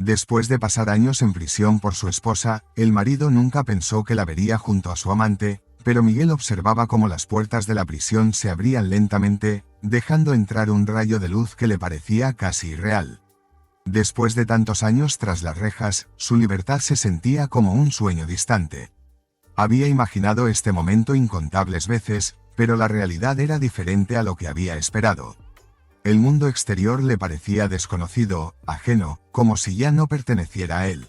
Después de pasar años en prisión por su esposa, el marido nunca pensó que la vería junto a su amante, pero Miguel observaba cómo las puertas de la prisión se abrían lentamente, dejando entrar un rayo de luz que le parecía casi irreal. Después de tantos años tras las rejas, su libertad se sentía como un sueño distante. Había imaginado este momento incontables veces, pero la realidad era diferente a lo que había esperado. El mundo exterior le parecía desconocido, ajeno, como si ya no perteneciera a él.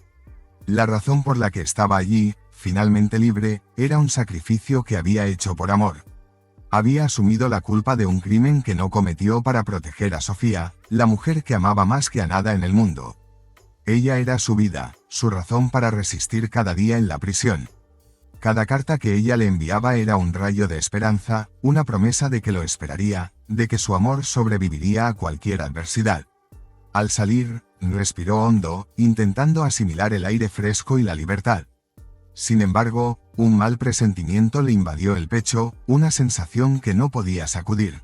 La razón por la que estaba allí, finalmente libre, era un sacrificio que había hecho por amor. Había asumido la culpa de un crimen que no cometió para proteger a Sofía, la mujer que amaba más que a nada en el mundo. Ella era su vida, su razón para resistir cada día en la prisión. Cada carta que ella le enviaba era un rayo de esperanza, una promesa de que lo esperaría, de que su amor sobreviviría a cualquier adversidad. Al salir, respiró hondo, intentando asimilar el aire fresco y la libertad. Sin embargo, un mal presentimiento le invadió el pecho, una sensación que no podía sacudir.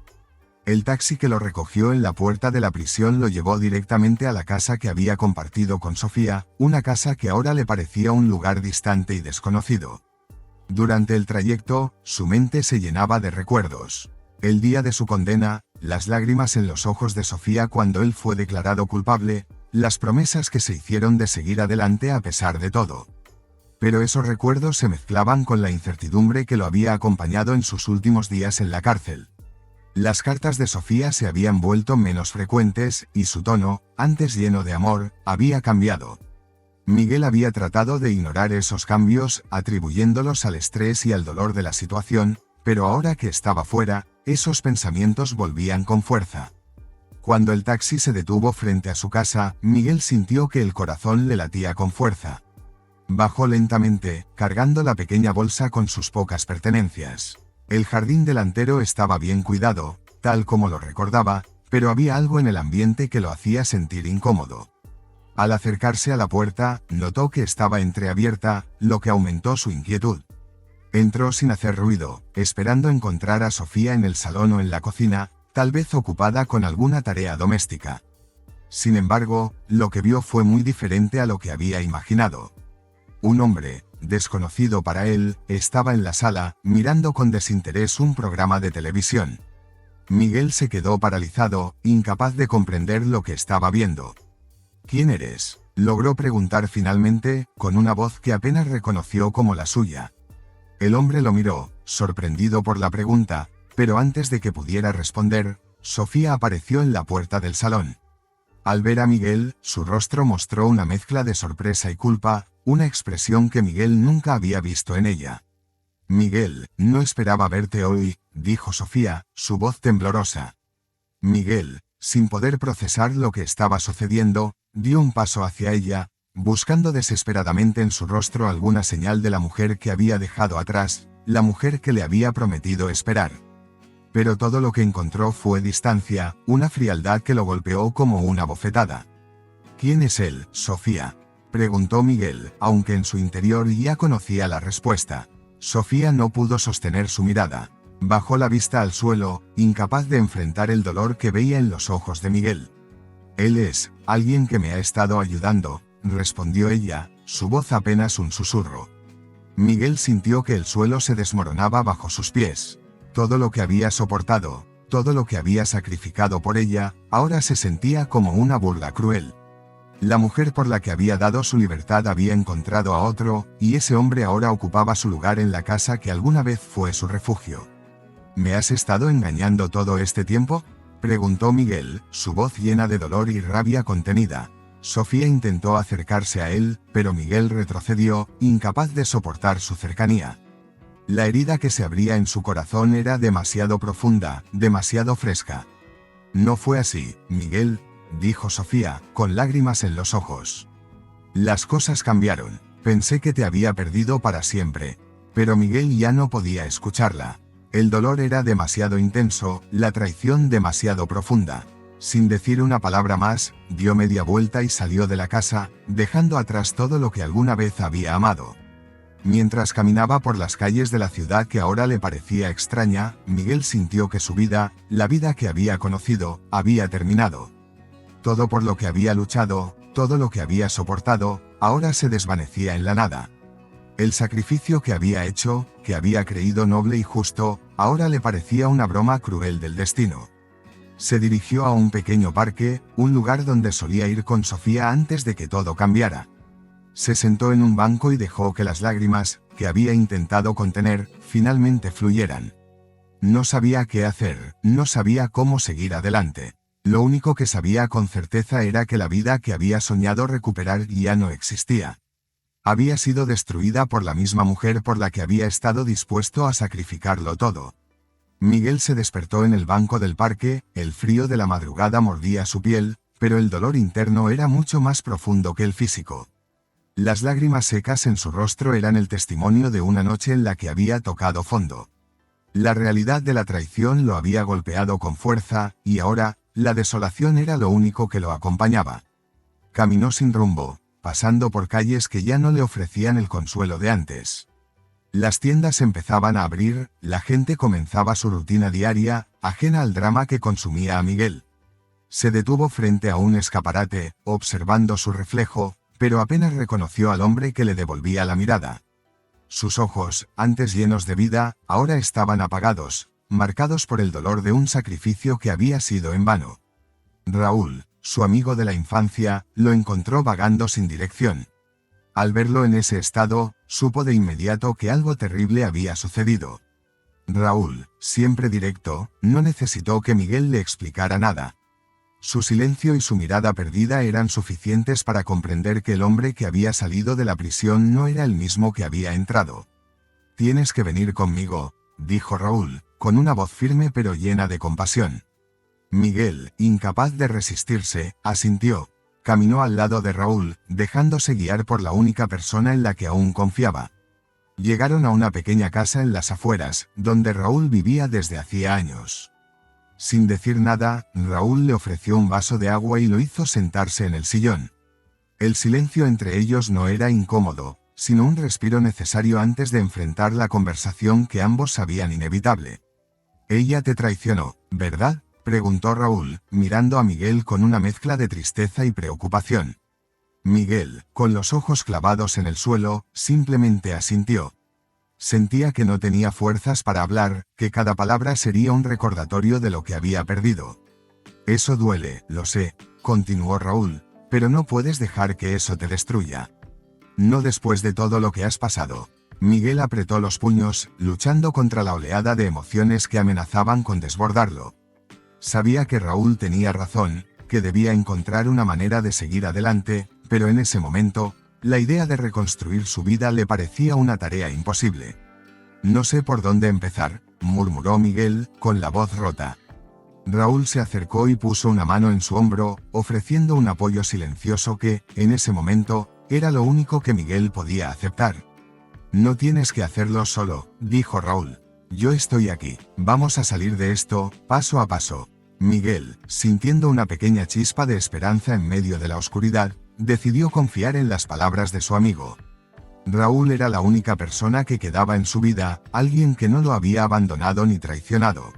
El taxi que lo recogió en la puerta de la prisión lo llevó directamente a la casa que había compartido con Sofía, una casa que ahora le parecía un lugar distante y desconocido. Durante el trayecto, su mente se llenaba de recuerdos. El día de su condena, las lágrimas en los ojos de Sofía cuando él fue declarado culpable, las promesas que se hicieron de seguir adelante a pesar de todo. Pero esos recuerdos se mezclaban con la incertidumbre que lo había acompañado en sus últimos días en la cárcel. Las cartas de Sofía se habían vuelto menos frecuentes, y su tono, antes lleno de amor, había cambiado. Miguel había tratado de ignorar esos cambios, atribuyéndolos al estrés y al dolor de la situación, pero ahora que estaba fuera, esos pensamientos volvían con fuerza. Cuando el taxi se detuvo frente a su casa, Miguel sintió que el corazón le latía con fuerza. Bajó lentamente, cargando la pequeña bolsa con sus pocas pertenencias. El jardín delantero estaba bien cuidado, tal como lo recordaba, pero había algo en el ambiente que lo hacía sentir incómodo. Al acercarse a la puerta, notó que estaba entreabierta, lo que aumentó su inquietud. Entró sin hacer ruido, esperando encontrar a Sofía en el salón o en la cocina, tal vez ocupada con alguna tarea doméstica. Sin embargo, lo que vio fue muy diferente a lo que había imaginado. Un hombre, desconocido para él, estaba en la sala, mirando con desinterés un programa de televisión. Miguel se quedó paralizado, incapaz de comprender lo que estaba viendo. ¿Quién eres?, logró preguntar finalmente, con una voz que apenas reconoció como la suya. El hombre lo miró, sorprendido por la pregunta, pero antes de que pudiera responder, Sofía apareció en la puerta del salón. Al ver a Miguel, su rostro mostró una mezcla de sorpresa y culpa, una expresión que Miguel nunca había visto en ella. «Miguel, no esperaba verte hoy», dijo Sofía, su voz temblorosa. Miguel, sin poder procesar lo que estaba sucediendo, dio un paso hacia ella, buscando desesperadamente en su rostro alguna señal de la mujer que había dejado atrás, la mujer que le había prometido esperar. Pero todo lo que encontró fue distancia, una frialdad que lo golpeó como una bofetada. «¿Quién es él, Sofía?», preguntó Miguel, aunque en su interior ya conocía la respuesta. Sofía no pudo sostener su mirada. Bajó la vista al suelo, incapaz de enfrentar el dolor que veía en los ojos de Miguel. «Él es alguien que me ha estado ayudando», respondió ella, su voz apenas un susurro. Miguel sintió que el suelo se desmoronaba bajo sus pies. Todo lo que había soportado, todo lo que había sacrificado por ella, ahora se sentía como una burla cruel. La mujer por la que había dado su libertad había encontrado a otro, y ese hombre ahora ocupaba su lugar en la casa que alguna vez fue su refugio. «¿Me has estado engañando todo este tiempo?», preguntó Miguel, su voz llena de dolor y rabia contenida. Sofía intentó acercarse a él, pero Miguel retrocedió, incapaz de soportar su cercanía. La herida que se abría en su corazón era demasiado profunda, demasiado fresca. «No fue así, Miguel», dijo Sofía, con lágrimas en los ojos. «Las cosas cambiaron. Pensé que te había perdido para siempre». Pero Miguel ya no podía escucharla. El dolor era demasiado intenso, la traición demasiado profunda. Sin decir una palabra más, dio media vuelta y salió de la casa, dejando atrás todo lo que alguna vez había amado. Mientras caminaba por las calles de la ciudad que ahora le parecía extraña, Miguel sintió que su vida, la vida que había conocido, había terminado. Todo por lo que había luchado, Todo lo que había soportado, ahora se desvanecía en la nada. El sacrificio que había hecho, que había creído noble y justo, ahora le parecía una broma cruel del destino. Se dirigió a un pequeño parque, un lugar donde solía ir con Sofía antes de que todo cambiara. Se sentó en un banco y dejó que las lágrimas, que había intentado contener, finalmente fluyeran. No sabía qué hacer, no sabía cómo seguir adelante. Lo único que sabía con certeza era que la vida que había soñado recuperar ya no existía. Había sido destruida por la misma mujer por la que había estado dispuesto a sacrificarlo todo. Miguel se despertó en el banco del parque, el frío de la madrugada mordía su piel, pero el dolor interno era mucho más profundo que el físico. Las lágrimas secas en su rostro eran el testimonio de una noche en la que había tocado fondo. La realidad de la traición lo había golpeado con fuerza, y ahora, la desolación era lo único que lo acompañaba. Caminó sin rumbo, pasando por calles que ya no le ofrecían el consuelo de antes. Las tiendas empezaban a abrir, la gente comenzaba su rutina diaria, ajena al drama que consumía a Miguel. Se detuvo frente a un escaparate, observando su reflejo, pero apenas reconoció al hombre que le devolvía la mirada. Sus ojos, antes llenos de vida, ahora estaban apagados, marcados por el dolor de un sacrificio que había sido en vano. Raúl, su amigo de la infancia, lo encontró vagando sin dirección. Al verlo en ese estado, supo de inmediato que algo terrible había sucedido. Raúl, siempre directo, no necesitó que Miguel le explicara nada. Su silencio y su mirada perdida eran suficientes para comprender que el hombre que había salido de la prisión no era el mismo que había entrado. «Tienes que venir conmigo», dijo Raúl, con una voz firme pero llena de compasión. Miguel, incapaz de resistirse, asintió. Caminó al lado de Raúl, dejándose guiar por la única persona en la que aún confiaba. Llegaron a una pequeña casa en las afueras, donde Raúl vivía desde hacía años. Sin decir nada, Raúl le ofreció un vaso de agua y lo hizo sentarse en el sillón. El silencio entre ellos no era incómodo, sino un respiro necesario antes de enfrentar la conversación que ambos sabían inevitable. «Ella te traicionó, ¿verdad?», preguntó Raúl, mirando a Miguel con una mezcla de tristeza y preocupación. Miguel, con los ojos clavados en el suelo, simplemente asintió. Sentía que no tenía fuerzas para hablar, que cada palabra sería un recordatorio de lo que había perdido. «Eso duele, lo sé», continuó Raúl, «pero no puedes dejar que eso te destruya. No después de todo lo que has pasado». Miguel apretó los puños, luchando contra la oleada de emociones que amenazaban con desbordarlo. Sabía que Raúl tenía razón, que debía encontrar una manera de seguir adelante, pero en ese momento, la idea de reconstruir su vida le parecía una tarea imposible. «No sé por dónde empezar», murmuró Miguel, con la voz rota. Raúl se acercó y puso una mano en su hombro, ofreciendo un apoyo silencioso que, en ese momento, era lo único que Miguel podía aceptar. «No tienes que hacerlo solo», dijo Raúl. «Yo estoy aquí, vamos a salir de esto, paso a paso». Miguel, sintiendo una pequeña chispa de esperanza en medio de la oscuridad, decidió confiar en las palabras de su amigo. Raúl era la única persona que quedaba en su vida, alguien que no lo había abandonado ni traicionado.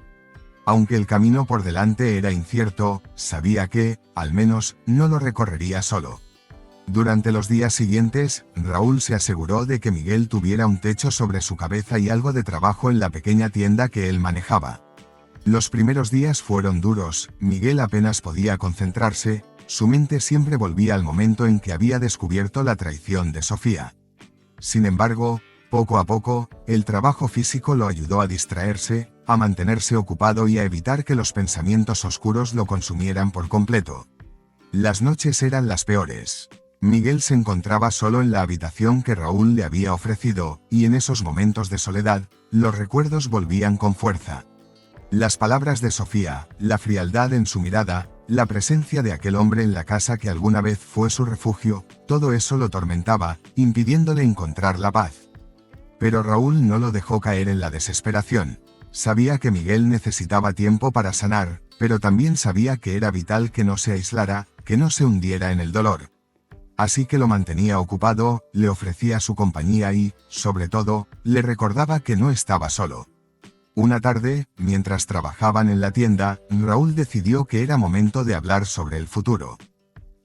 Aunque el camino por delante era incierto, sabía que, al menos, no lo recorrería solo. Durante los días siguientes, Raúl se aseguró de que Miguel tuviera un techo sobre su cabeza y algo de trabajo en la pequeña tienda que él manejaba. Los primeros días fueron duros, Miguel apenas podía concentrarse, su mente siempre volvía al momento en que había descubierto la traición de Sofía. Sin embargo, poco a poco, el trabajo físico lo ayudó a distraerse, a mantenerse ocupado y a evitar que los pensamientos oscuros lo consumieran por completo. Las noches eran las peores. Miguel se encontraba solo en la habitación que Raúl le había ofrecido, y en esos momentos de soledad, los recuerdos volvían con fuerza. Las palabras de Sofía, la frialdad en su mirada, la presencia de aquel hombre en la casa que alguna vez fue su refugio, todo eso lo tormentaba, impidiéndole encontrar la paz. Pero Raúl no lo dejó caer en la desesperación. Sabía que Miguel necesitaba tiempo para sanar, pero también sabía que era vital que no se aislara, que no se hundiera en el dolor. Así que lo mantenía ocupado, le ofrecía su compañía y, sobre todo, le recordaba que no estaba solo. Una tarde, mientras trabajaban en la tienda, Raúl decidió que era momento de hablar sobre el futuro.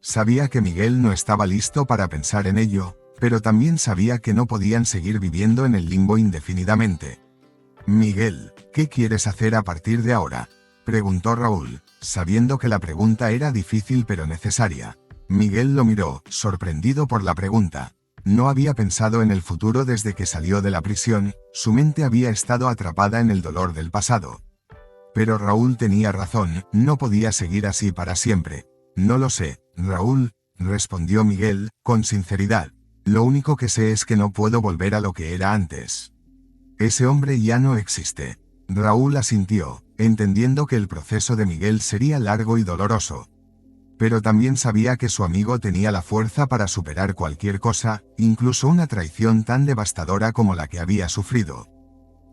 Sabía que Miguel no estaba listo para pensar en ello, pero también sabía que no podían seguir viviendo en el limbo indefinidamente. «Miguel, ¿qué quieres hacer a partir de ahora?», preguntó Raúl, sabiendo que la pregunta era difícil pero necesaria. Miguel lo miró, sorprendido por la pregunta. No había pensado en el futuro desde que salió de la prisión, su mente había estado atrapada en el dolor del pasado. Pero Raúl tenía razón, no podía seguir así para siempre. «No lo sé, Raúl», respondió Miguel, con sinceridad. «Lo único que sé es que no puedo volver a lo que era antes. Ese hombre ya no existe». Raúl asintió, entendiendo que el proceso de Miguel sería largo y doloroso. Pero también sabía que su amigo tenía la fuerza para superar cualquier cosa, incluso una traición tan devastadora como la que había sufrido.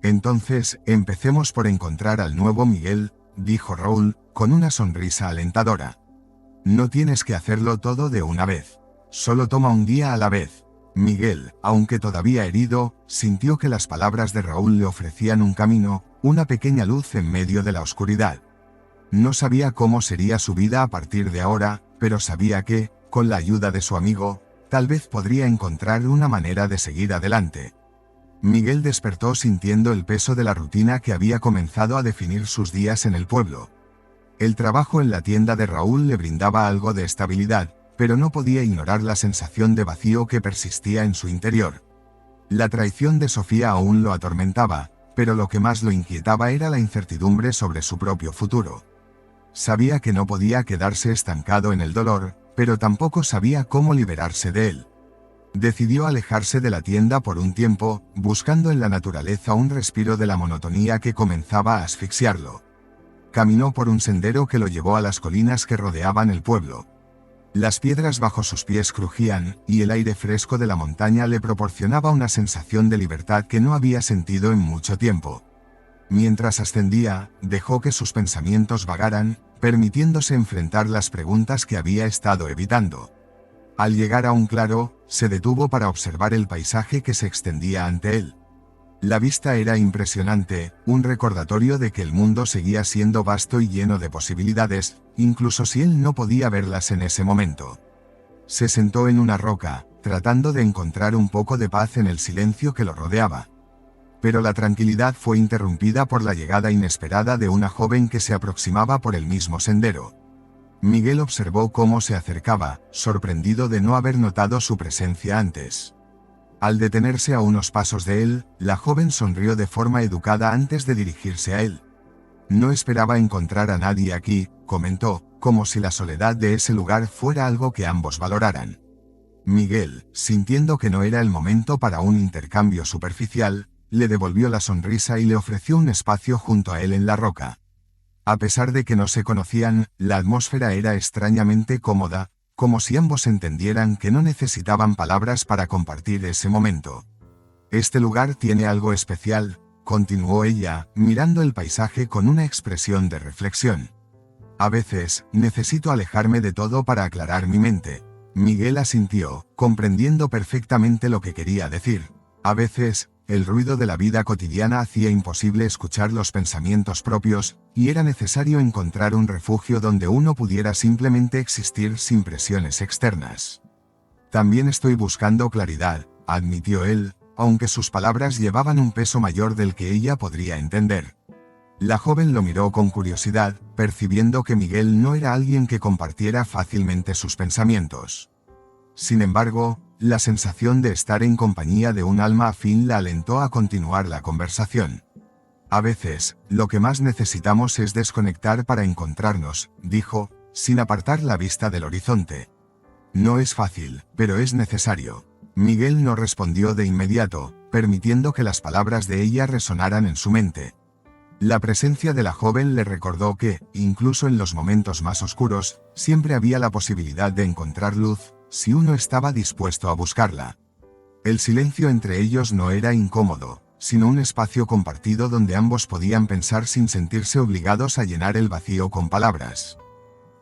«Entonces, empecemos por encontrar al nuevo Miguel», dijo Raúl, con una sonrisa alentadora. «No tienes que hacerlo todo de una vez. Solo toma un día a la vez». Miguel, aunque todavía herido, sintió que las palabras de Raúl le ofrecían un camino, una pequeña luz en medio de la oscuridad. No sabía cómo sería su vida a partir de ahora, pero sabía que, con la ayuda de su amigo, tal vez podría encontrar una manera de seguir adelante. Miguel despertó sintiendo el peso de la rutina que había comenzado a definir sus días en el pueblo. El trabajo en la tienda de Raúl le brindaba algo de estabilidad, pero no podía ignorar la sensación de vacío que persistía en su interior. La traición de Sofía aún lo atormentaba, pero lo que más lo inquietaba era la incertidumbre sobre su propio futuro. Sabía que no podía quedarse estancado en el dolor, pero tampoco sabía cómo liberarse de él. Decidió alejarse de la tienda por un tiempo, buscando en la naturaleza un respiro de la monotonía que comenzaba a asfixiarlo. Caminó por un sendero que lo llevó a las colinas que rodeaban el pueblo. Las piedras bajo sus pies crujían, y el aire fresco de la montaña le proporcionaba una sensación de libertad que no había sentido en mucho tiempo. Mientras ascendía, dejó que sus pensamientos vagaran, permitiéndose enfrentar las preguntas que había estado evitando. Al llegar a un claro, se detuvo para observar el paisaje que se extendía ante él. La vista era impresionante, un recordatorio de que el mundo seguía siendo vasto y lleno de posibilidades, incluso si él no podía verlas en ese momento. Se sentó en una roca, tratando de encontrar un poco de paz en el silencio que lo rodeaba. Pero la tranquilidad fue interrumpida por la llegada inesperada de una joven que se aproximaba por el mismo sendero. Miguel observó cómo se acercaba, sorprendido de no haber notado su presencia antes. Al detenerse a unos pasos de él, la joven sonrió de forma educada antes de dirigirse a él. «No esperaba encontrar a nadie aquí», comentó, como si la soledad de ese lugar fuera algo que ambos valoraran. Miguel, sintiendo que no era el momento para un intercambio superficial, le devolvió la sonrisa y le ofreció un espacio junto a él en la roca. A pesar de que no se conocían, la atmósfera era extrañamente cómoda, como si ambos entendieran que no necesitaban palabras para compartir ese momento. «Este lugar tiene algo especial», continuó ella, mirando el paisaje con una expresión de reflexión. «A veces, necesito alejarme de todo para aclarar mi mente». Miguel asintió, comprendiendo perfectamente lo que quería decir. A veces, el ruido de la vida cotidiana hacía imposible escuchar los pensamientos propios, y era necesario encontrar un refugio donde uno pudiera simplemente existir sin presiones externas. «También estoy buscando claridad», admitió él, aunque sus palabras llevaban un peso mayor del que ella podría entender. La joven lo miró con curiosidad, percibiendo que Miguel no era alguien que compartiera fácilmente sus pensamientos. Sin embargo, la sensación de estar en compañía de un alma afín la alentó a continuar la conversación. «A veces, lo que más necesitamos es desconectar para encontrarnos», dijo, sin apartar la vista del horizonte. «No es fácil, pero es necesario». Miguel no respondió de inmediato, permitiendo que las palabras de ella resonaran en su mente. La presencia de la joven le recordó que, incluso en los momentos más oscuros, siempre había la posibilidad de encontrar luz, si uno estaba dispuesto a buscarla. El silencio entre ellos no era incómodo, sino un espacio compartido donde ambos podían pensar sin sentirse obligados a llenar el vacío con palabras.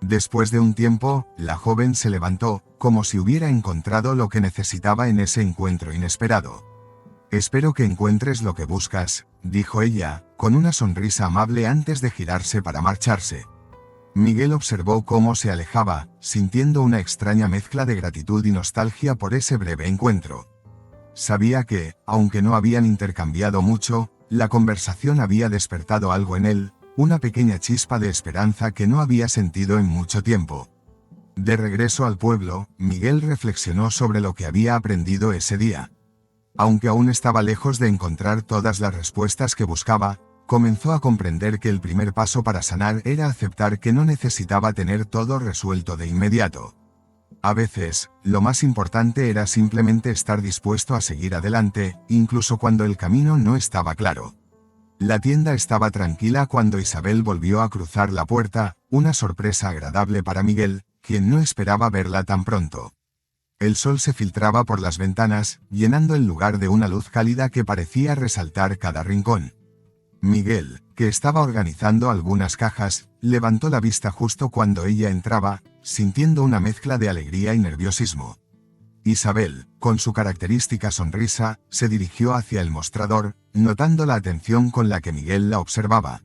Después de un tiempo, la joven se levantó, como si hubiera encontrado lo que necesitaba en ese encuentro inesperado. «Espero que encuentres lo que buscas», dijo ella, con una sonrisa amable antes de girarse para marcharse. Miguel observó cómo se alejaba, sintiendo una extraña mezcla de gratitud y nostalgia por ese breve encuentro. Sabía que, aunque no habían intercambiado mucho, la conversación había despertado algo en él, una pequeña chispa de esperanza que no había sentido en mucho tiempo. De regreso al pueblo, Miguel reflexionó sobre lo que había aprendido ese día. Aunque aún estaba lejos de encontrar todas las respuestas que buscaba, comenzó a comprender que el primer paso para sanar era aceptar que no necesitaba tener todo resuelto de inmediato. A veces, lo más importante era simplemente estar dispuesto a seguir adelante, incluso cuando el camino no estaba claro. La tienda estaba tranquila cuando Isabel volvió a cruzar la puerta, una sorpresa agradable para Miguel, quien no esperaba verla tan pronto. El sol se filtraba por las ventanas, llenando el lugar de una luz cálida que parecía resaltar cada rincón. Miguel, que estaba organizando algunas cajas, levantó la vista justo cuando ella entraba, sintiendo una mezcla de alegría y nerviosismo. Isabel, con su característica sonrisa, se dirigió hacia el mostrador, notando la atención con la que Miguel la observaba.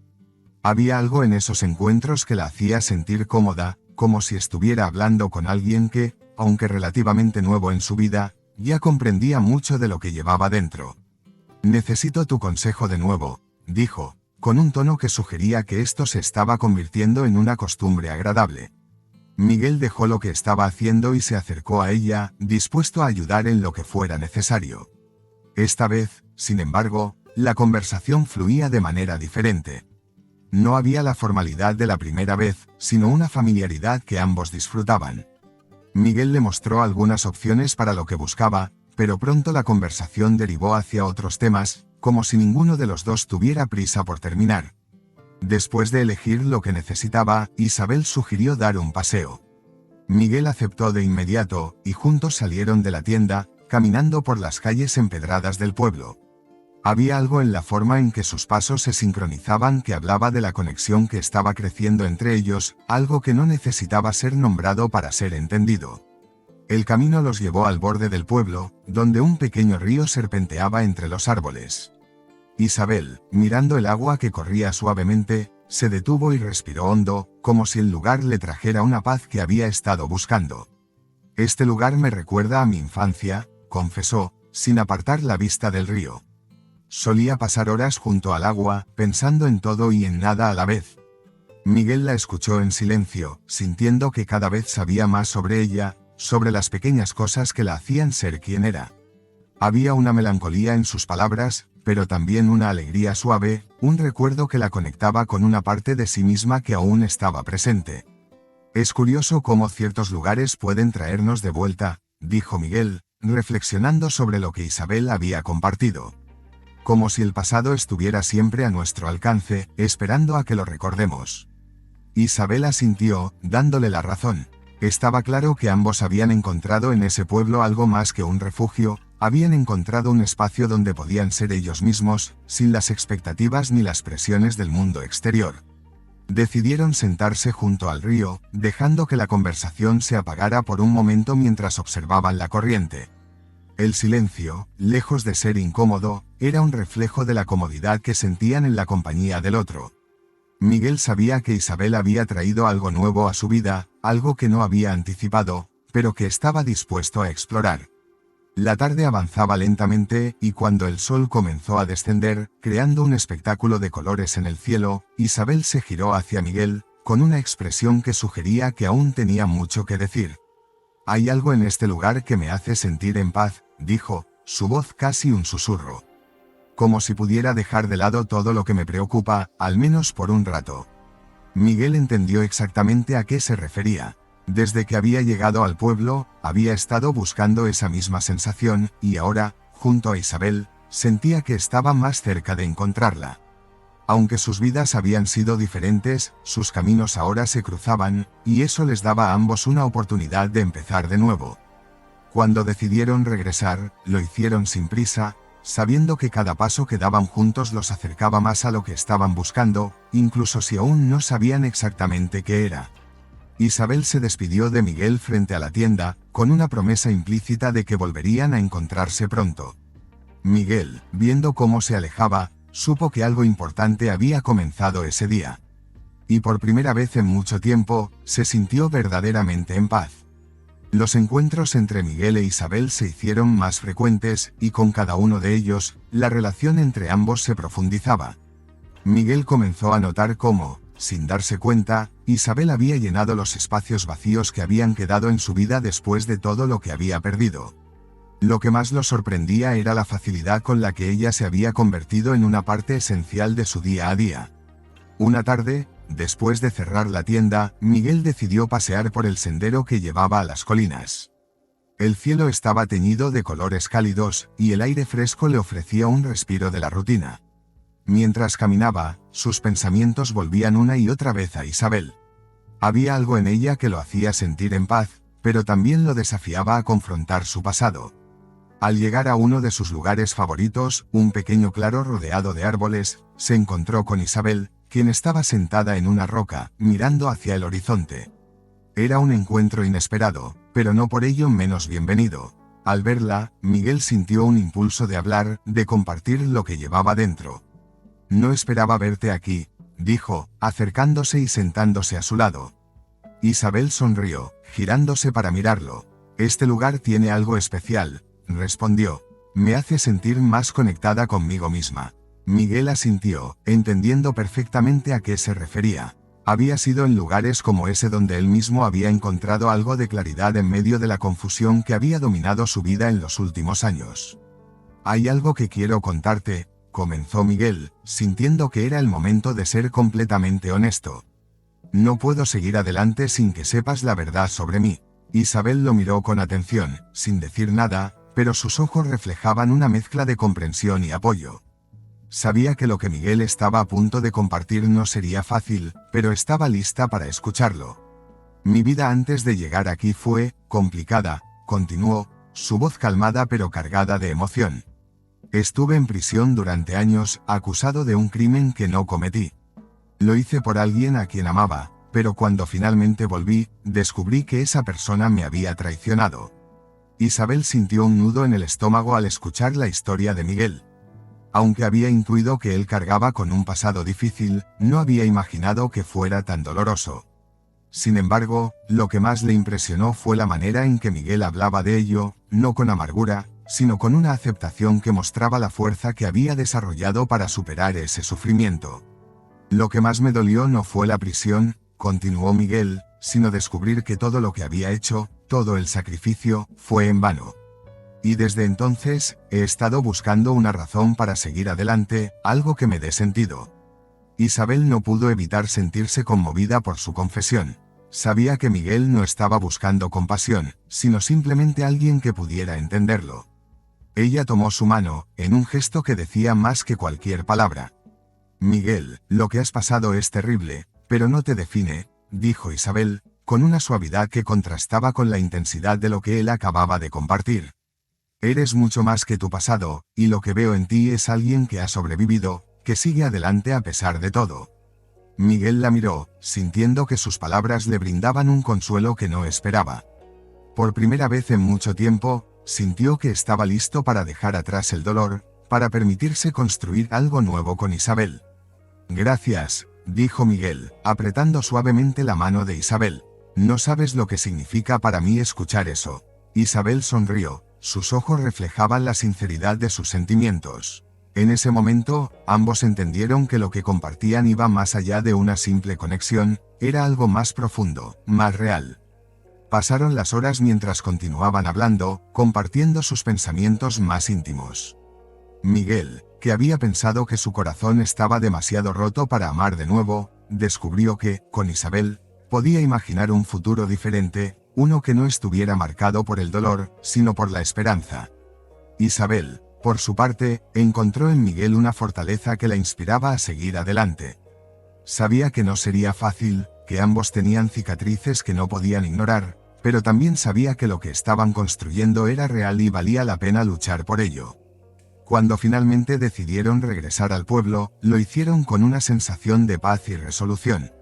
Había algo en esos encuentros que la hacía sentir cómoda, como si estuviera hablando con alguien que, aunque relativamente nuevo en su vida, ya comprendía mucho de lo que llevaba dentro. «Necesito tu consejo de nuevo», dijo, con un tono que sugería que esto se estaba convirtiendo en una costumbre agradable. Miguel dejó lo que estaba haciendo y se acercó a ella, dispuesto a ayudar en lo que fuera necesario. Esta vez, sin embargo, la conversación fluía de manera diferente. No había la formalidad de la primera vez, sino una familiaridad que ambos disfrutaban. Miguel le mostró algunas opciones para lo que buscaba, pero pronto la conversación derivó hacia otros temas, como si ninguno de los dos tuviera prisa por terminar. Después de elegir lo que necesitaba, Isabel sugirió dar un paseo. Miguel aceptó de inmediato, y juntos salieron de la tienda, caminando por las calles empedradas del pueblo. Había algo en la forma en que sus pasos se sincronizaban que hablaba de la conexión que estaba creciendo entre ellos, algo que no necesitaba ser nombrado para ser entendido. El camino los llevó al borde del pueblo, donde un pequeño río serpenteaba entre los árboles. Isabel, mirando el agua que corría suavemente, se detuvo y respiró hondo, como si el lugar le trajera una paz que había estado buscando. «Este lugar me recuerda a mi infancia», confesó, sin apartar la vista del río. Solía pasar horas junto al agua, pensando en todo y en nada a la vez. Miguel la escuchó en silencio, sintiendo que cada vez sabía más sobre ella, sobre las pequeñas cosas que la hacían ser quien era. Había una melancolía en sus palabras, pero también una alegría suave, un recuerdo que la conectaba con una parte de sí misma que aún estaba presente. «Es curioso cómo ciertos lugares pueden traernos de vuelta», dijo Miguel, reflexionando sobre lo que Isabel había compartido. «Como si el pasado estuviera siempre a nuestro alcance, esperando a que lo recordemos». Isabel asintió, dándole la razón. Estaba claro que ambos habían encontrado en ese pueblo algo más que un refugio, habían encontrado un espacio donde podían ser ellos mismos, sin las expectativas ni las presiones del mundo exterior. Decidieron sentarse junto al río, dejando que la conversación se apagara por un momento mientras observaban la corriente. El silencio, lejos de ser incómodo, era un reflejo de la comodidad que sentían en la compañía del otro. Miguel sabía que Isabel había traído algo nuevo a su vida, algo que no había anticipado, pero que estaba dispuesto a explorar. La tarde avanzaba lentamente, y cuando el sol comenzó a descender, creando un espectáculo de colores en el cielo, Isabel se giró hacia Miguel, con una expresión que sugería que aún tenía mucho que decir. «Hay algo en este lugar que me hace sentir en paz», dijo, su voz casi un susurro. «Como si pudiera dejar de lado todo lo que me preocupa, al menos por un rato». Miguel entendió exactamente a qué se refería. Desde que había llegado al pueblo, había estado buscando esa misma sensación, y ahora, junto a Isabel, sentía que estaba más cerca de encontrarla. Aunque sus vidas habían sido diferentes, sus caminos ahora se cruzaban, y eso les daba a ambos una oportunidad de empezar de nuevo. Cuando decidieron regresar, lo hicieron sin prisa, sabiendo que cada paso que daban juntos los acercaba más a lo que estaban buscando, incluso si aún no sabían exactamente qué era. Isabel se despidió de Miguel frente a la tienda, con una promesa implícita de que volverían a encontrarse pronto. Miguel, viendo cómo se alejaba, supo que algo importante había comenzado ese día. y por primera vez en mucho tiempo, se sintió verdaderamente en paz. Los encuentros entre Miguel e Isabel se hicieron más frecuentes, y con cada uno de ellos, la relación entre ambos se profundizaba. Miguel comenzó a notar cómo, sin darse cuenta, Isabel había llenado los espacios vacíos que habían quedado en su vida después de todo lo que había perdido. Lo que más lo sorprendía era la facilidad con la que ella se había convertido en una parte esencial de su día a día. Una tarde, después de cerrar la tienda, Miguel decidió pasear por el sendero que llevaba a las colinas. El cielo estaba teñido de colores cálidos, y el aire fresco le ofrecía un respiro de la rutina. Mientras caminaba, sus pensamientos volvían una y otra vez a Isabel. Había algo en ella que lo hacía sentir en paz, pero también lo desafiaba a confrontar su pasado. Al llegar a uno de sus lugares favoritos, un pequeño claro rodeado de árboles, se encontró con Isabel, quien estaba sentada en una roca, mirando hacia el horizonte. Era un encuentro inesperado, pero no por ello menos bienvenido. Al verla, Miguel sintió un impulso de hablar, de compartir lo que llevaba dentro. «No esperaba verte aquí», dijo, acercándose y sentándose a su lado. Isabel sonrió, girándose para mirarlo. «Este lugar tiene algo especial», respondió. «Me hace sentir más conectada conmigo misma». Miguel asintió, entendiendo perfectamente a qué se refería. Había sido en lugares como ese donde él mismo había encontrado algo de claridad en medio de la confusión que había dominado su vida en los últimos años. «Hay algo que quiero contarte», comenzó Miguel, sintiendo que era el momento de ser completamente honesto. «No puedo seguir adelante sin que sepas la verdad sobre mí». Isabel lo miró con atención, sin decir nada, pero sus ojos reflejaban una mezcla de comprensión y apoyo. Sabía que lo que Miguel estaba a punto de compartir no sería fácil, pero estaba lista para escucharlo. «Mi vida antes de llegar aquí fue complicada», continuó, su voz calmada pero cargada de emoción. «Estuve en prisión durante años, acusado de un crimen que no cometí. Lo hice por alguien a quien amaba, pero cuando finalmente volví, descubrí que esa persona me había traicionado». Isabel sintió un nudo en el estómago al escuchar la historia de Miguel. Aunque había intuido que él cargaba con un pasado difícil, no había imaginado que fuera tan doloroso. Sin embargo, lo que más le impresionó fue la manera en que Miguel hablaba de ello, no con amargura, sino con una aceptación que mostraba la fuerza que había desarrollado para superar ese sufrimiento. «Lo que más me dolió no fue la prisión», continuó Miguel, «sino descubrir que todo lo que había hecho, todo el sacrificio, fue en vano. Y desde entonces, he estado buscando una razón para seguir adelante, algo que me dé sentido». Isabel no pudo evitar sentirse conmovida por su confesión. Sabía que Miguel no estaba buscando compasión, sino simplemente alguien que pudiera entenderlo. Ella tomó su mano, en un gesto que decía más que cualquier palabra. «Miguel, lo que has pasado es terrible, pero no te define», dijo Isabel, con una suavidad que contrastaba con la intensidad de lo que él acababa de compartir. «Eres mucho más que tu pasado, y lo que veo en ti es alguien que ha sobrevivido, que sigue adelante a pesar de todo». Miguel la miró, sintiendo que sus palabras le brindaban un consuelo que no esperaba. Por primera vez en mucho tiempo, sintió que estaba listo para dejar atrás el dolor, para permitirse construir algo nuevo con Isabel. «Gracias», dijo Miguel, apretando suavemente la mano de Isabel. «No sabes lo que significa para mí escuchar eso». Isabel sonrió, sus ojos reflejaban la sinceridad de sus sentimientos. En ese momento, ambos entendieron que lo que compartían iba más allá de una simple conexión, era algo más profundo, más real. Pasaron las horas mientras continuaban hablando, compartiendo sus pensamientos más íntimos. Miguel, que había pensado que su corazón estaba demasiado roto para amar de nuevo, descubrió que, con Isabel, podía imaginar un futuro diferente, uno que no estuviera marcado por el dolor, sino por la esperanza. Isabel, por su parte, encontró en Miguel una fortaleza que la inspiraba a seguir adelante. Sabía que no sería fácil, que ambos tenían cicatrices que no podían ignorar, pero también sabía que lo que estaban construyendo era real y valía la pena luchar por ello. Cuando finalmente decidieron regresar al pueblo, lo hicieron con una sensación de paz y resolución.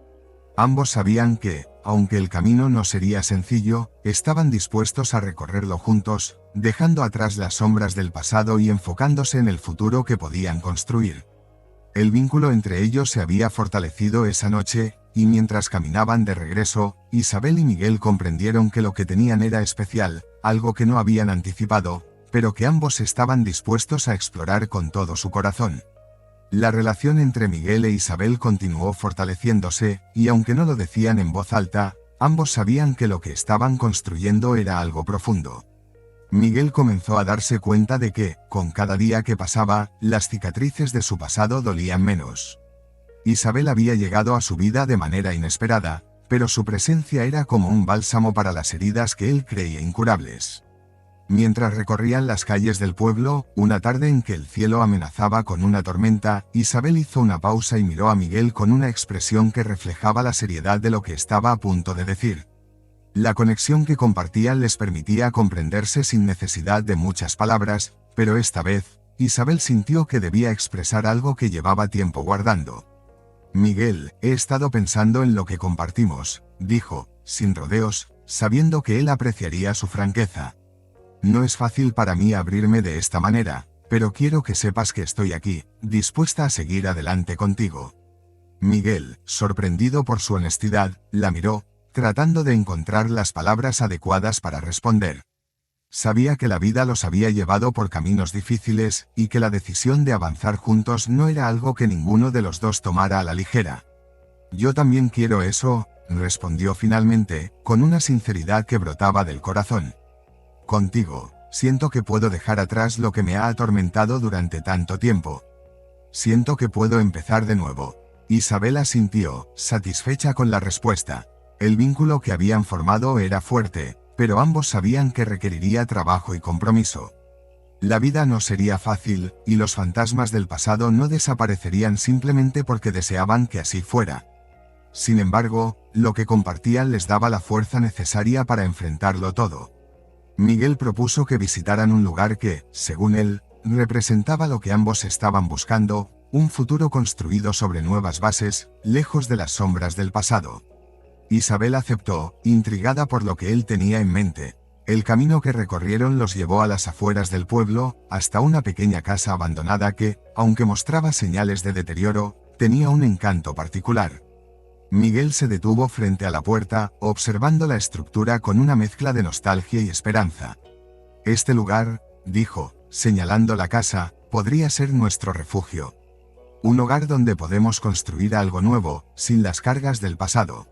Ambos sabían que, aunque el camino no sería sencillo, estaban dispuestos a recorrerlo juntos, dejando atrás las sombras del pasado y enfocándose en el futuro que podían construir. El vínculo entre ellos se había fortalecido esa noche, y mientras caminaban de regreso, Isabel y Miguel comprendieron que lo que tenían era especial, algo que no habían anticipado, pero que ambos estaban dispuestos a explorar con todo su corazón. La relación entre Miguel e Isabel continuó fortaleciéndose, y aunque no lo decían en voz alta, ambos sabían que lo que estaban construyendo era algo profundo. Miguel comenzó a darse cuenta de que, con cada día que pasaba, las cicatrices de su pasado dolían menos. Isabel había llegado a su vida de manera inesperada, pero su presencia era como un bálsamo para las heridas que él creía incurables. Mientras recorrían las calles del pueblo, una tarde en que el cielo amenazaba con una tormenta, Isabel hizo una pausa y miró a Miguel con una expresión que reflejaba la seriedad de lo que estaba a punto de decir. La conexión que compartían les permitía comprenderse sin necesidad de muchas palabras, pero esta vez, Isabel sintió que debía expresar algo que llevaba tiempo guardando. Miguel, he estado pensando en lo que compartimos, dijo, sin rodeos, sabiendo que él apreciaría su franqueza. No es fácil para mí abrirme de esta manera, pero quiero que sepas que estoy aquí, dispuesta a seguir adelante contigo. Miguel, sorprendido por su honestidad, la miró, tratando de encontrar las palabras adecuadas para responder. Sabía que la vida los había llevado por caminos difíciles, y que la decisión de avanzar juntos no era algo que ninguno de los dos tomara a la ligera. Yo también quiero eso, respondió finalmente, con una sinceridad que brotaba del corazón. Contigo, siento que puedo dejar atrás lo que me ha atormentado durante tanto tiempo. Siento que puedo empezar de nuevo. Isabel asintió, satisfecha con la respuesta. El vínculo que habían formado era fuerte, pero ambos sabían que requeriría trabajo y compromiso. La vida no sería fácil, y los fantasmas del pasado no desaparecerían simplemente porque deseaban que así fuera. Sin embargo, lo que compartían les daba la fuerza necesaria para enfrentarlo todo. Miguel propuso que visitaran un lugar que, según él, representaba lo que ambos estaban buscando, un futuro construido sobre nuevas bases, lejos de las sombras del pasado. Isabel aceptó, intrigada por lo que él tenía en mente. El camino que recorrieron los llevó a las afueras del pueblo, hasta una pequeña casa abandonada que, aunque mostraba señales de deterioro, tenía un encanto particular. Miguel se detuvo frente a la puerta, observando la estructura con una mezcla de nostalgia y esperanza. Este lugar, dijo, señalando la casa, podría ser nuestro refugio. Un hogar donde podemos construir algo nuevo, sin las cargas del pasado.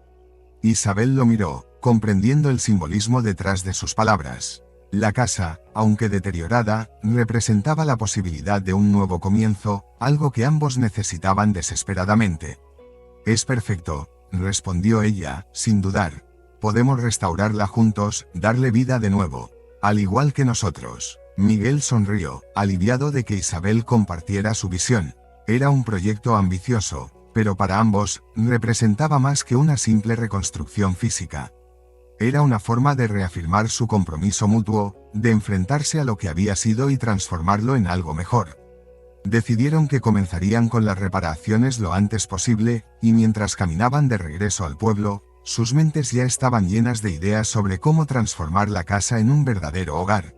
Isabel lo miró, comprendiendo el simbolismo detrás de sus palabras. La casa, aunque deteriorada, representaba la posibilidad de un nuevo comienzo, algo que ambos necesitaban desesperadamente. Es perfecto, respondió ella, sin dudar. Podemos restaurarla juntos, darle vida de nuevo. Al igual que nosotros. Miguel sonrió, aliviado de que Isabel compartiera su visión. Era un proyecto ambicioso, pero para ambos, representaba más que una simple reconstrucción física. Era una forma de reafirmar su compromiso mutuo, de enfrentarse a lo que había sido y transformarlo en algo mejor. Decidieron que comenzarían con las reparaciones lo antes posible, y mientras caminaban de regreso al pueblo, sus mentes ya estaban llenas de ideas sobre cómo transformar la casa en un verdadero hogar.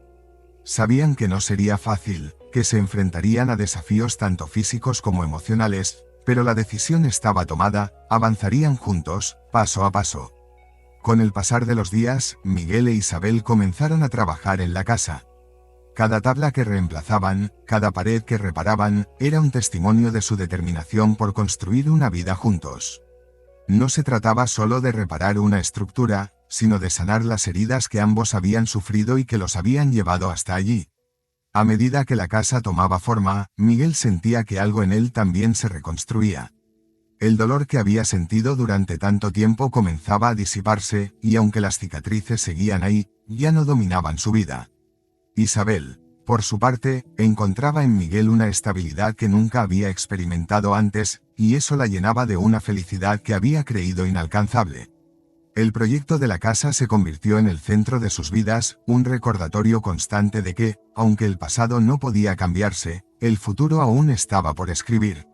Sabían que no sería fácil, que se enfrentarían a desafíos tanto físicos como emocionales, pero la decisión estaba tomada, avanzarían juntos, paso a paso. Con el pasar de los días, Miguel e Isabel comenzaron a trabajar en la casa. Cada tabla que reemplazaban, cada pared que reparaban, era un testimonio de su determinación por construir una vida juntos. No se trataba solo de reparar una estructura, sino de sanar las heridas que ambos habían sufrido y que los habían llevado hasta allí. A medida que la casa tomaba forma, Miguel sentía que algo en él también se reconstruía. El dolor que había sentido durante tanto tiempo comenzaba a disiparse, y aunque las cicatrices seguían ahí, ya no dominaban su vida. Isabel, por su parte, encontraba en Miguel una estabilidad que nunca había experimentado antes, y eso la llenaba de una felicidad que había creído inalcanzable. El proyecto de la casa se convirtió en el centro de sus vidas, un recordatorio constante de que, aunque el pasado no podía cambiarse, el futuro aún estaba por escribir.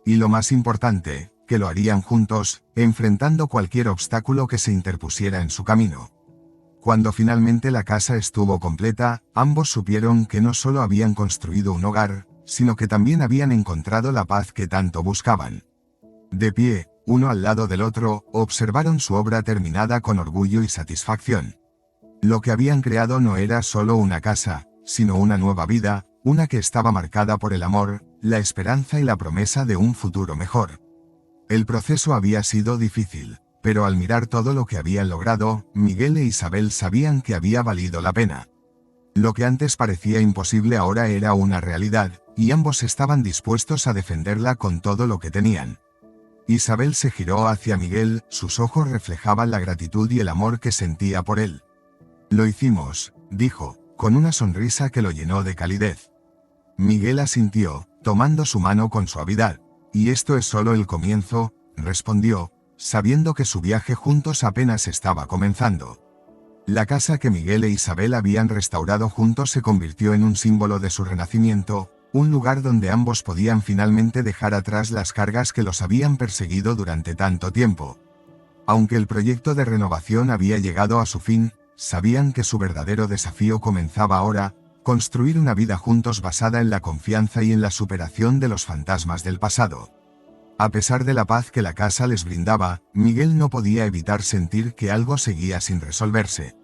Y lo más importante, que lo harían juntos, enfrentando cualquier obstáculo que se interpusiera en su camino. Cuando finalmente la casa estuvo completa, ambos supieron que no solo habían construido un hogar, sino que también habían encontrado la paz que tanto buscaban. De pie, uno al lado del otro, observaron su obra terminada con orgullo y satisfacción. Lo que habían creado no era solo una casa, sino una nueva vida, una que estaba marcada por el amor, la esperanza y la promesa de un futuro mejor. El proceso había sido difícil, pero al mirar todo lo que habían logrado, Miguel e Isabel sabían que había valido la pena. Lo que antes parecía imposible ahora era una realidad, y ambos estaban dispuestos a defenderla con todo lo que tenían. Isabel se giró hacia Miguel, sus ojos reflejaban la gratitud y el amor que sentía por él. «Lo hicimos», dijo, con una sonrisa que lo llenó de calidez. Miguel asintió, tomando su mano con suavidad. «Y esto es solo el comienzo», respondió, sabiendo que su viaje juntos apenas estaba comenzando. La casa que Miguel e Isabel habían restaurado juntos se convirtió en un símbolo de su renacimiento, un lugar donde ambos podían finalmente dejar atrás las cargas que los habían perseguido durante tanto tiempo. Aunque el proyecto de renovación había llegado a su fin, sabían que su verdadero desafío comenzaba ahora: construir una vida juntos basada en la confianza y en la superación de los fantasmas del pasado. A pesar de la paz que la casa les brindaba, Miguel no podía evitar sentir que algo seguía sin resolverse.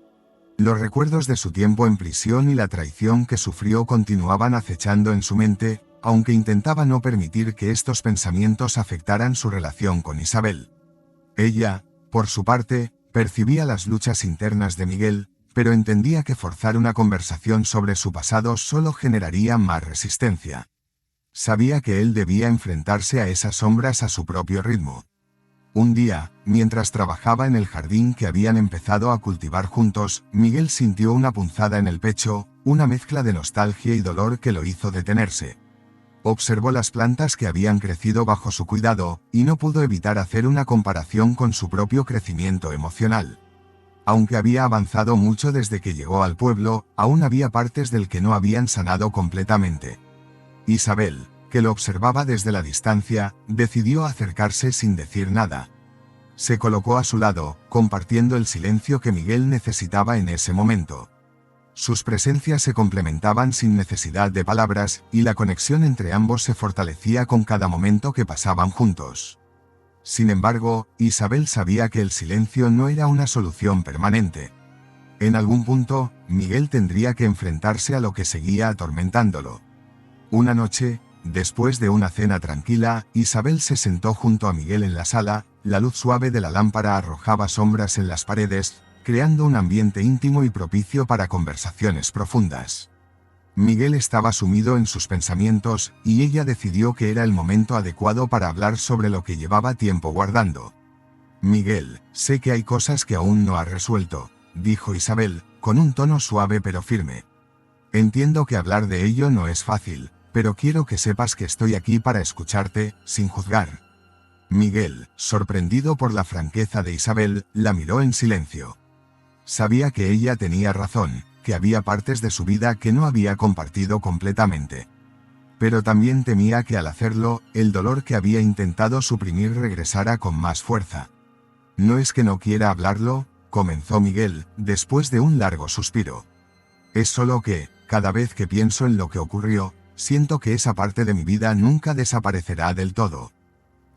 Los recuerdos de su tiempo en prisión y la traición que sufrió continuaban acechando en su mente, aunque intentaba no permitir que estos pensamientos afectaran su relación con Isabel. Ella, por su parte, percibía las luchas internas de Miguel, pero entendía que forzar una conversación sobre su pasado solo generaría más resistencia. Sabía que él debía enfrentarse a esas sombras a su propio ritmo. Un día, mientras trabajaba en el jardín que habían empezado a cultivar juntos, Miguel sintió una punzada en el pecho, una mezcla de nostalgia y dolor que lo hizo detenerse. Observó las plantas que habían crecido bajo su cuidado, y no pudo evitar hacer una comparación con su propio crecimiento emocional. Aunque había avanzado mucho desde que llegó al pueblo, aún había partes del que no habían sanado completamente. Isabel, que lo observaba desde la distancia, decidió acercarse sin decir nada. Se colocó a su lado, compartiendo el silencio que Miguel necesitaba en ese momento. Sus presencias se complementaban sin necesidad de palabras, y la conexión entre ambos se fortalecía con cada momento que pasaban juntos. Sin embargo, Isabel sabía que el silencio no era una solución permanente. En algún punto, Miguel tendría que enfrentarse a lo que seguía atormentándolo. Una noche, después de una cena tranquila, Isabel se sentó junto a Miguel en la sala. La luz suave de la lámpara arrojaba sombras en las paredes, creando un ambiente íntimo y propicio para conversaciones profundas. Miguel estaba sumido en sus pensamientos, y ella decidió que era el momento adecuado para hablar sobre lo que llevaba tiempo guardando. «Miguel, sé que hay cosas que aún no has resuelto», dijo Isabel, con un tono suave pero firme. «Entiendo que hablar de ello no es fácil, pero quiero que sepas que estoy aquí para escucharte, sin juzgar». Miguel, sorprendido por la franqueza de Isabel, la miró en silencio. Sabía que ella tenía razón, que había partes de su vida que no había compartido completamente. Pero también temía que al hacerlo, el dolor que había intentado suprimir regresara con más fuerza. «No es que no quiera hablarlo», comenzó Miguel, después de un largo suspiro. «Es solo que, cada vez que pienso en lo que ocurrió, siento que esa parte de mi vida nunca desaparecerá del todo».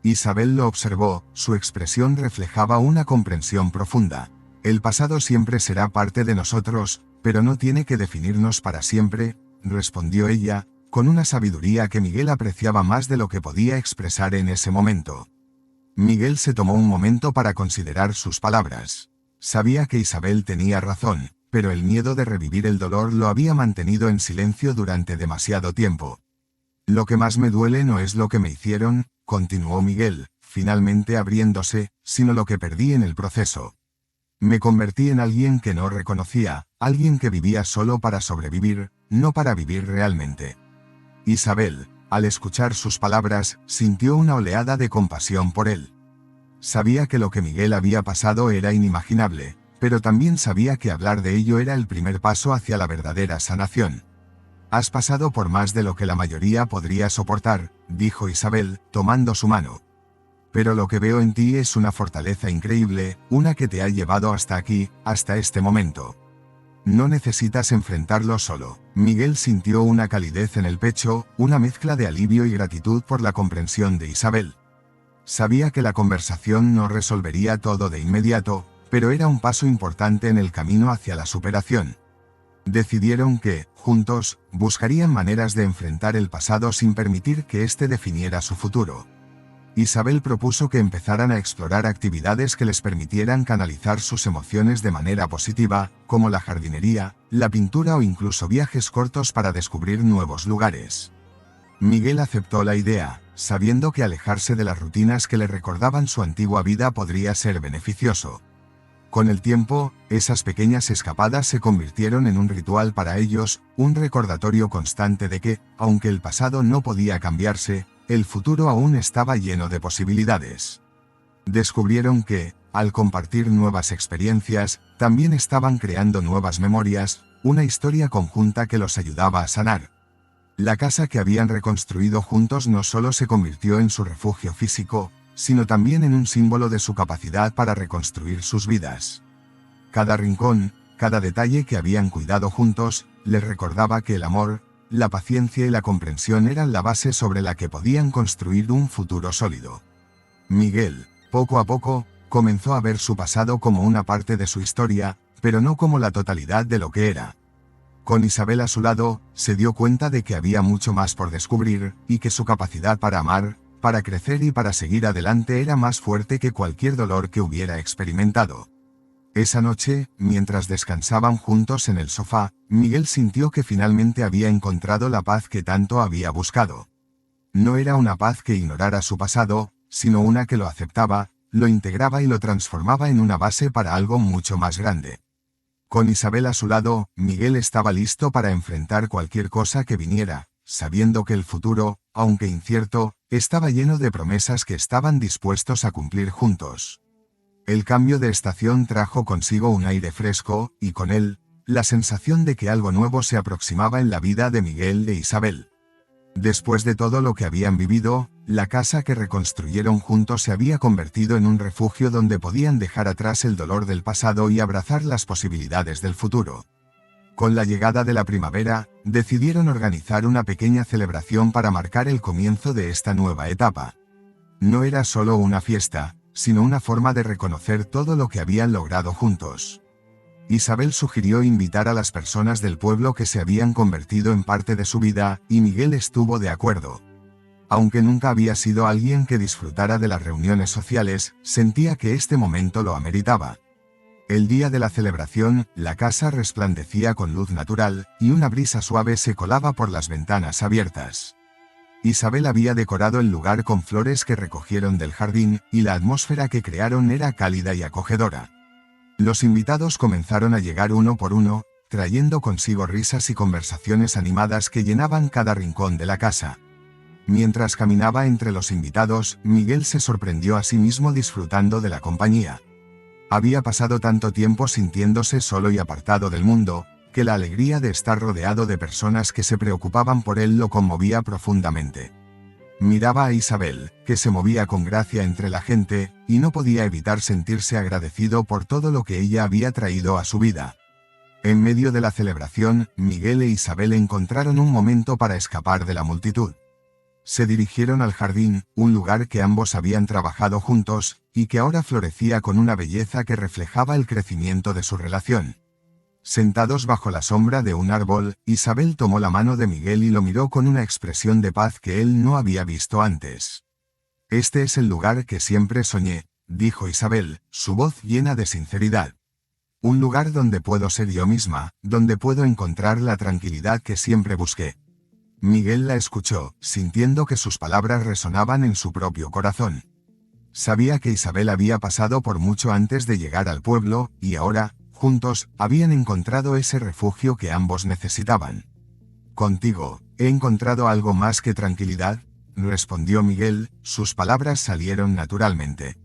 Isabel lo observó, su expresión reflejaba una comprensión profunda. «El pasado siempre será parte de nosotros, pero no tiene que definirnos para siempre», respondió ella, con una sabiduría que Miguel apreciaba más de lo que podía expresar en ese momento. Miguel se tomó un momento para considerar sus palabras. Sabía que Isabel tenía razón, pero el miedo de revivir el dolor lo había mantenido en silencio durante demasiado tiempo. «Lo que más me duele no es lo que me hicieron», continuó Miguel, finalmente abriéndose, «sino lo que perdí en el proceso. Me convertí en alguien que no reconocía, alguien que vivía solo para sobrevivir, no para vivir realmente». Isabel, al escuchar sus palabras, sintió una oleada de compasión por él. Sabía que lo que Miguel había pasado era inimaginable, pero también sabía que hablar de ello era el primer paso hacia la verdadera sanación. «Has pasado por más de lo que la mayoría podría soportar», dijo Isabel, tomando su mano. «Pero lo que veo en ti es una fortaleza increíble, una que te ha llevado hasta aquí, hasta este momento. No necesitas enfrentarlo solo». Miguel sintió una calidez en el pecho, una mezcla de alivio y gratitud por la comprensión de Isabel. Sabía que la conversación no resolvería todo de inmediato, pero era un paso importante en el camino hacia la superación. Decidieron que, juntos, buscarían maneras de enfrentar el pasado sin permitir que éste definiera su futuro. Isabel propuso que empezaran a explorar actividades que les permitieran canalizar sus emociones de manera positiva, como la jardinería, la pintura o incluso viajes cortos para descubrir nuevos lugares. Miguel aceptó la idea, sabiendo que alejarse de las rutinas que le recordaban su antigua vida podría ser beneficioso. Con el tiempo, esas pequeñas escapadas se convirtieron en un ritual para ellos, un recordatorio constante de que, aunque el pasado no podía cambiarse, el futuro aún estaba lleno de posibilidades. Descubrieron que, al compartir nuevas experiencias, también estaban creando nuevas memorias, una historia conjunta que los ayudaba a sanar. La casa que habían reconstruido juntos no solo se convirtió en su refugio físico, sino también en un símbolo de su capacidad para reconstruir sus vidas. Cada rincón, cada detalle que habían cuidado juntos, les recordaba que el amor, la paciencia y la comprensión eran la base sobre la que podían construir un futuro sólido. Miguel, poco a poco, comenzó a ver su pasado como una parte de su historia, pero no como la totalidad de lo que era. Con Isabel a su lado, se dio cuenta de que había mucho más por descubrir, y que su capacidad para amar, para crecer y para seguir adelante era más fuerte que cualquier dolor que hubiera experimentado. Esa noche, mientras descansaban juntos en el sofá, Miguel sintió que finalmente había encontrado la paz que tanto había buscado. No era una paz que ignorara su pasado, sino una que lo aceptaba, lo integraba y lo transformaba en una base para algo mucho más grande. Con Isabel a su lado, Miguel estaba listo para enfrentar cualquier cosa que viniera, sabiendo que el futuro, aunque incierto, estaba lleno de promesas que estaban dispuestos a cumplir juntos. El cambio de estación trajo consigo un aire fresco, y con él, la sensación de que algo nuevo se aproximaba en la vida de Miguel e Isabel. Después de todo lo que habían vivido, la casa que reconstruyeron juntos se había convertido en un refugio donde podían dejar atrás el dolor del pasado y abrazar las posibilidades del futuro. Con la llegada de la primavera, decidieron organizar una pequeña celebración para marcar el comienzo de esta nueva etapa. No era solo una fiesta, sino una forma de reconocer todo lo que habían logrado juntos. Isabel sugirió invitar a las personas del pueblo que se habían convertido en parte de su vida, y Miguel estuvo de acuerdo. Aunque nunca había sido alguien que disfrutara de las reuniones sociales, sentía que este momento lo ameritaba. El día de la celebración, la casa resplandecía con luz natural, y una brisa suave se colaba por las ventanas abiertas. Isabel había decorado el lugar con flores que recogieron del jardín, y la atmósfera que crearon era cálida y acogedora. Los invitados comenzaron a llegar uno por uno, trayendo consigo risas y conversaciones animadas que llenaban cada rincón de la casa. Mientras caminaba entre los invitados, Miguel se sorprendió a sí mismo disfrutando de la compañía. Había pasado tanto tiempo sintiéndose solo y apartado del mundo, que la alegría de estar rodeado de personas que se preocupaban por él lo conmovía profundamente. Miraba a Isabel, que se movía con gracia entre la gente, y no podía evitar sentirse agradecido por todo lo que ella había traído a su vida. En medio de la celebración, Miguel e Isabel encontraron un momento para escapar de la multitud. Se dirigieron al jardín, un lugar que ambos habían trabajado juntos, y que ahora florecía con una belleza que reflejaba el crecimiento de su relación. Sentados bajo la sombra de un árbol, Isabel tomó la mano de Miguel y lo miró con una expresión de paz que él no había visto antes. «Este es el lugar que siempre soñé», dijo Isabel, su voz llena de sinceridad. «Un lugar donde puedo ser yo misma, donde puedo encontrar la tranquilidad que siempre busqué». Miguel la escuchó, sintiendo que sus palabras resonaban en su propio corazón. Sabía que Isabel había pasado por mucho antes de llegar al pueblo, y ahora, juntos, habían encontrado ese refugio que ambos necesitaban. «Contigo, he encontrado algo más que tranquilidad», respondió Miguel, sus palabras salieron naturalmente.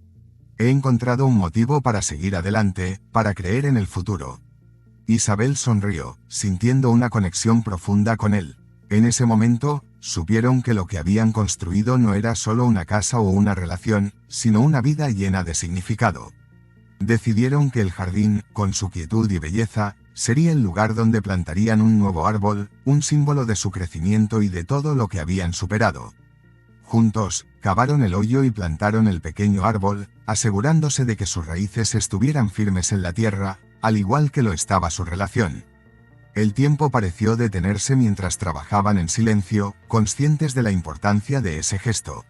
«He encontrado un motivo para seguir adelante, para creer en el futuro». Isabel sonrió, sintiendo una conexión profunda con él. En ese momento, supieron que lo que habían construido no era solo una casa o una relación, sino una vida llena de significado. Decidieron que el jardín, con su quietud y belleza, sería el lugar donde plantarían un nuevo árbol, un símbolo de su crecimiento y de todo lo que habían superado. Juntos, cavaron el hoyo y plantaron el pequeño árbol, asegurándose de que sus raíces estuvieran firmes en la tierra, al igual que lo estaba su relación. El tiempo pareció detenerse mientras trabajaban en silencio, conscientes de la importancia de ese gesto.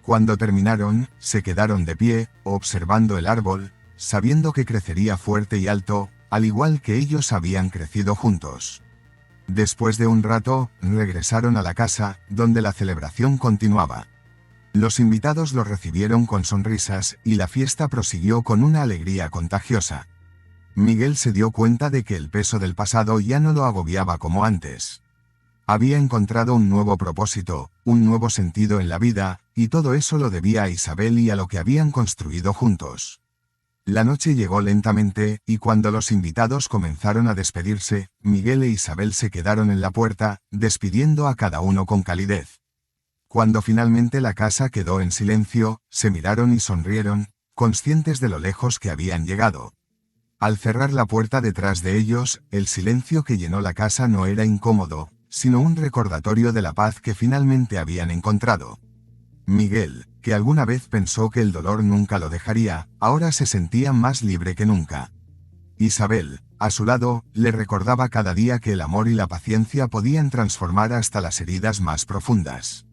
Cuando terminaron, se quedaron de pie, observando el árbol, sabiendo que crecería fuerte y alto, al igual que ellos habían crecido juntos. Después de un rato, regresaron a la casa, donde la celebración continuaba. Los invitados los recibieron con sonrisas, y la fiesta prosiguió con una alegría contagiosa. Miguel se dio cuenta de que el peso del pasado ya no lo agobiaba como antes. Había encontrado un nuevo propósito, un nuevo sentido en la vida, y todo eso lo debía a Isabel y a lo que habían construido juntos. La noche llegó lentamente, y cuando los invitados comenzaron a despedirse, Miguel e Isabel se quedaron en la puerta, despidiendo a cada uno con calidez. Cuando finalmente la casa quedó en silencio, se miraron y sonrieron, conscientes de lo lejos que habían llegado. Al cerrar la puerta detrás de ellos, el silencio que llenó la casa no era incómodo, sino un recordatorio de la paz que finalmente habían encontrado. Miguel, que alguna vez pensó que el dolor nunca lo dejaría, ahora se sentía más libre que nunca. Isabel, a su lado, le recordaba cada día que el amor y la paciencia podían transformar hasta las heridas más profundas.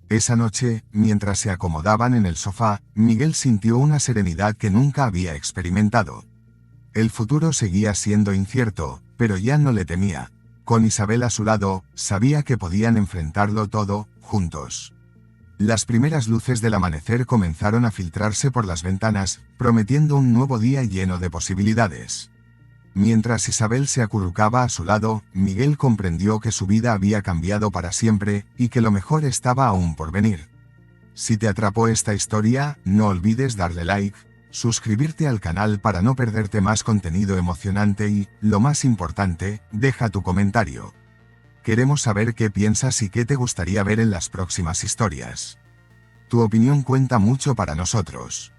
Esa noche, mientras se acomodaban en el sofá, Miguel sintió una serenidad que nunca había experimentado. El futuro seguía siendo incierto, pero ya no le temía. Con Isabel a su lado, sabía que podían enfrentarlo todo, juntos. Las primeras luces del amanecer comenzaron a filtrarse por las ventanas, prometiendo un nuevo día lleno de posibilidades. Mientras Isabel se acurrucaba a su lado, Miguel comprendió que su vida había cambiado para siempre, y que lo mejor estaba aún por venir. Si te atrapó esta historia, no olvides darle like, suscribirte al canal para no perderte más contenido emocionante y, lo más importante, deja tu comentario. Queremos saber qué piensas y qué te gustaría ver en las próximas historias. Tu opinión cuenta mucho para nosotros.